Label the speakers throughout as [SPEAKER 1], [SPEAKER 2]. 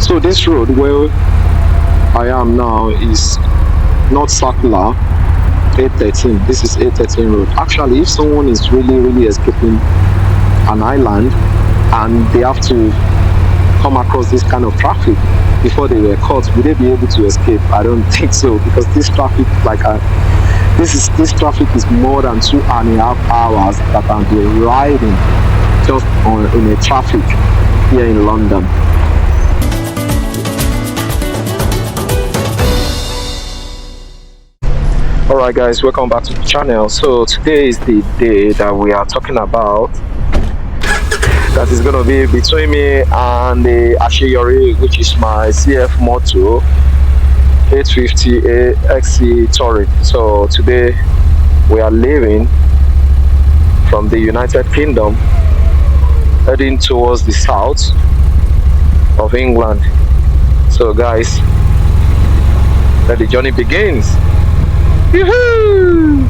[SPEAKER 1] So this road where I am now is not circular. 813. This is 813 road. Actually, if someone is really escaping an island and they have to come across this kind of traffic before they were caught, would they be able to escape? I don't think so, because this traffic, this traffic is more than 2.5 hours that I've been riding just in a traffic here in London. Alright guys, welcome back to the channel. So today is the day that we are talking about, that is going to be between me and the Aseyori, which is my CFMoto 850 Aseyori. So today we are leaving from the United Kingdom, heading towards the south of England. So guys, let the journey begins. Yoo-hoo!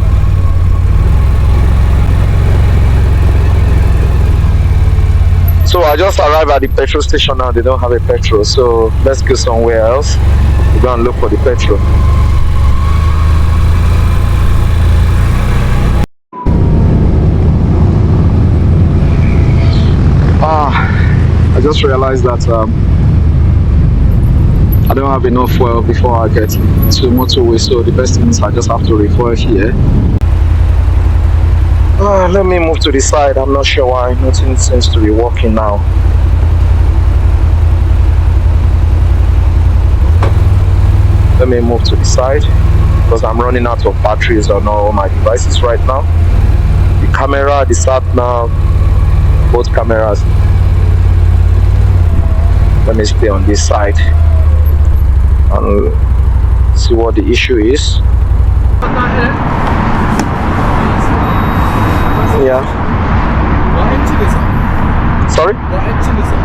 [SPEAKER 1] So I just arrived at the petrol station now. They don't have a petrol, so let's go somewhere else. We're gonna look for the petrol. I just realized that I don't have enough fuel before I get to motorway, so the best thing is I just have to refuel here. Let me move to the side. I'm not sure why nothing seems to be working now. Let me move to the side because I'm running out of batteries on all my devices right now. The camera, the sat nav, both cameras. Let me stay on this side and see what the issue is. Yeah.
[SPEAKER 2] What engine is it?
[SPEAKER 1] Sorry?
[SPEAKER 2] What engine is it?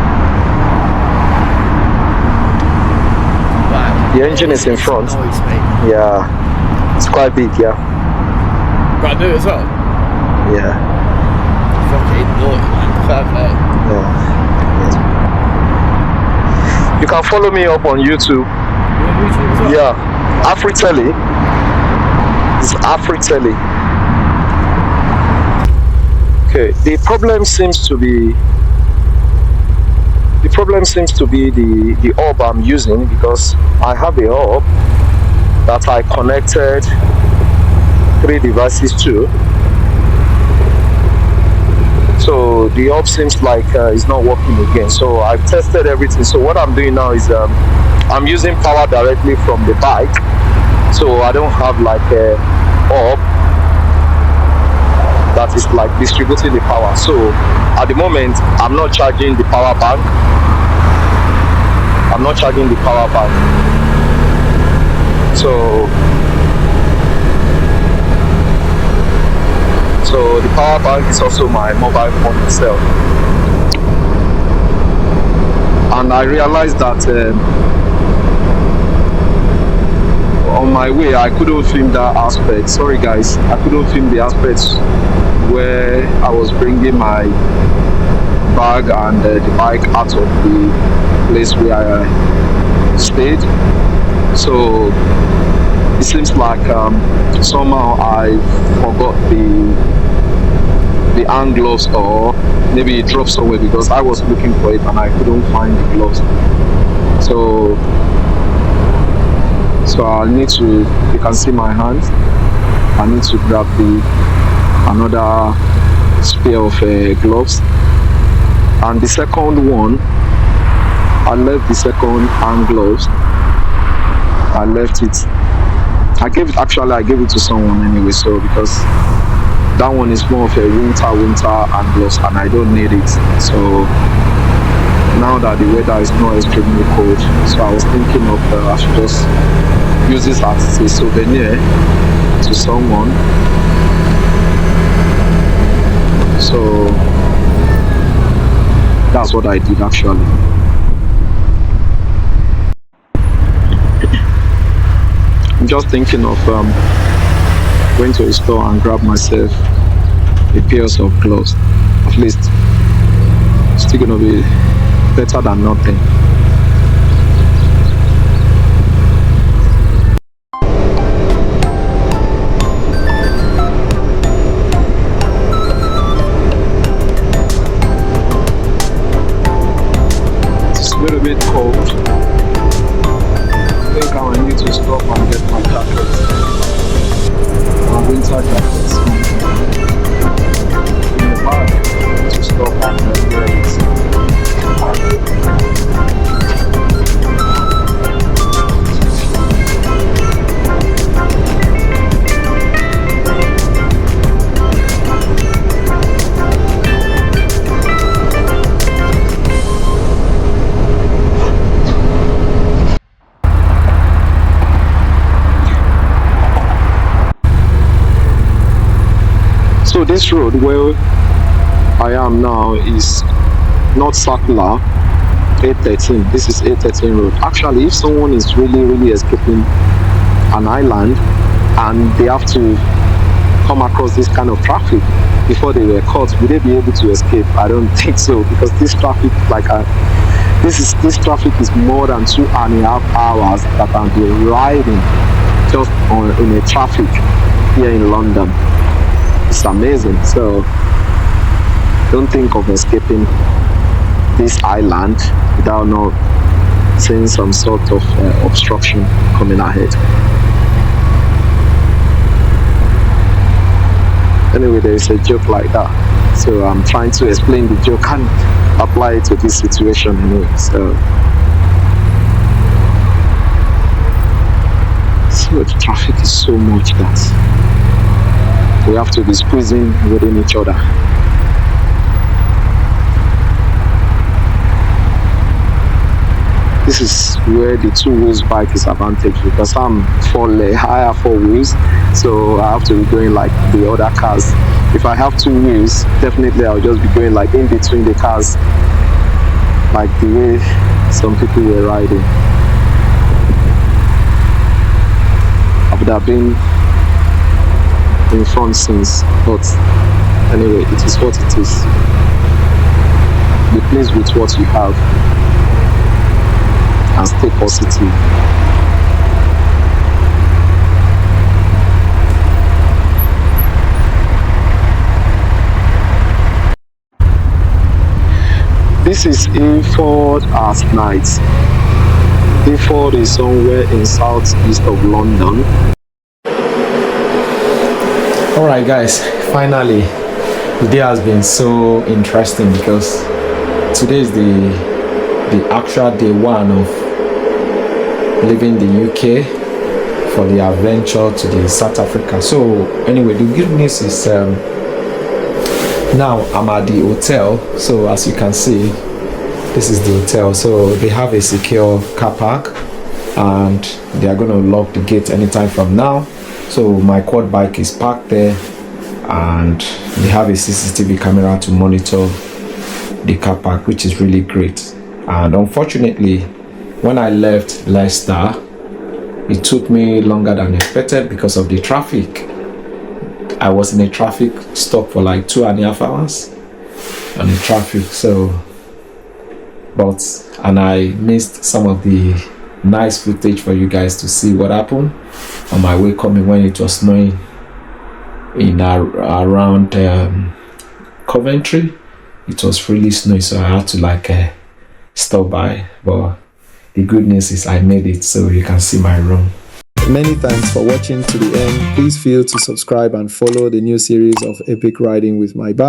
[SPEAKER 2] Wow.
[SPEAKER 1] The engine is in front.
[SPEAKER 2] Noise, mate.
[SPEAKER 1] Yeah. It's quite big, yeah.
[SPEAKER 2] Brand new as well?
[SPEAKER 1] Yeah.
[SPEAKER 2] Fucking naughty, man. Fair play.
[SPEAKER 1] Yeah. You can follow me up on YouTube.
[SPEAKER 2] You on YouTube as well?
[SPEAKER 1] Yeah. Afritelli. It's Afritelli. Okay. The problem seems to be the hub I'm using, because I have a hub that I connected 3 devices to. So the hub seems like it's not working again. So I've tested everything. So what I'm doing now is I'm using power directly from the bike. So I don't have like a hub that is like distributing the power. So at the moment I'm not charging the power bank. So the power bank is also my mobile phone itself. And I realized that on my way I couldn't film that aspect. Sorry guys, I couldn't film the aspects where I was bringing my bag and the bike out of the place where I stayed. So it seems like somehow I forgot the hand gloves, or maybe it dropped somewhere, because I was looking for it and I couldn't find the gloves. So I need to, you can see my hand, I need to grab another pair of gloves. And the second one, I left the second hand gloves. I left it. I gave it to someone anyway, so because that one is more of a winter hand gloves and I don't need it. So now that the weather is not extremely cold, so I was thinking of I should just use this as a souvenir to someone. So that's what I did actually. I'm just thinking of going to a store and grab myself a pair of gloves. At least it's still gonna be better than nothing. little bit cold. I think I will need to stop and get my jacket. My winter jacket. In the bag. To stop and wear it. So this road where I am now is not circular, 813. This is 813 road. Actually, if someone is really escaping an island and they have to come across this kind of traffic before they were caught, would they be able to escape? I don't think so, because this traffic, this traffic is more than 2.5 hours that I've been riding just in a traffic here in London. It's amazing. So don't think of escaping this island without not seeing some sort of obstruction coming ahead. Anyway, there is a joke like that, so I'm trying to explain the joke and apply it to this situation anyway. So the traffic is so much that we have to be squeezing within each other. This is where the 2 wheels bike is advantage, because I'm higher 4 wheels, so I have to be going like the other cars. If I have 2 wheels, definitely I'll just be going like in between the cars, like the way some people were riding. I would have been in front since, but anyway, it is what it is. Be pleased with what you have and stay positive. This is Ep4 at night. Ep4 is somewhere in southeast of London.
[SPEAKER 3] Alright guys, finally the day has been so interesting, because today is the actual day 1 of leaving the UK for the adventure to the South Africa. So anyway, the good news is now I'm at the hotel. So as you can see, this is the hotel. So they have a secure car park and they are going to lock the gate anytime from now. So my quad bike is parked there and they have a CCTV camera to monitor the car park, which is really great. And unfortunately, when I left Leicester, it took me longer than expected because of the traffic. I was in a traffic stop for like 2.5 hours on the traffic. And I missed some of the nice footage for you guys to see what happened on my way coming when it was snowing in around Coventry. It was really snowy, so I had to stop by. But the good news is I made it, so you can see my room.
[SPEAKER 4] Many thanks for watching to the end. Please feel to subscribe and follow the new series of epic riding with my bike.